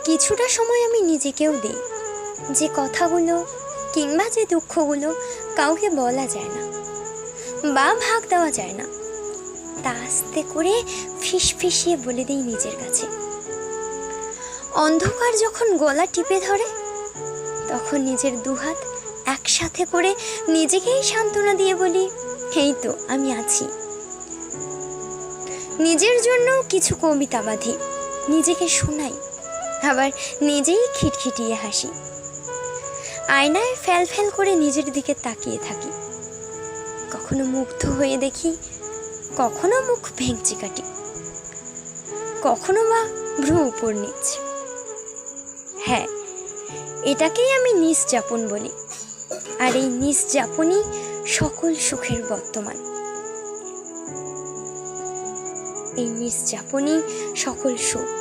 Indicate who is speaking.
Speaker 1: কিছুটা সময় আমি নিজেকেও দিই, যে কথাগুলো কিংবা যে দুঃখগুলো কাউকে বলা যায় না বা ভাগ দেওয়া যায় না, তা আস্তে করে ফিসফিসিয়ে বলে দিই নিজের কাছে। অন্ধকার যখন গলা টিপে ধরে, তখন নিজের দুহাত একসাথে করে নিজেকেই সান্ত্বনা দিয়ে বলি, এই তো আমি আছি। নিজের জন্য কিছু কবিতা বাঁধি, নিজেকে শোনাই, আবার নিজেই খিটখিটিয়ে হাসি। আয়নায় ফ্যাল ফ্যাল করে নিজের দিকে তাকিয়ে থাকি, কখনো মুগ্ধ হয়ে দেখি, কখনো মুখ ভেঙচি কাটি, কখনো বা ভ্রু উপর নিচ। হ্যাঁ, এটাকেই আমি নিঃযাপন বলি, আর এই নিঃযাপনই সকল সুখের বর্তমান। এই নিঃযাপনই সকল সুখ।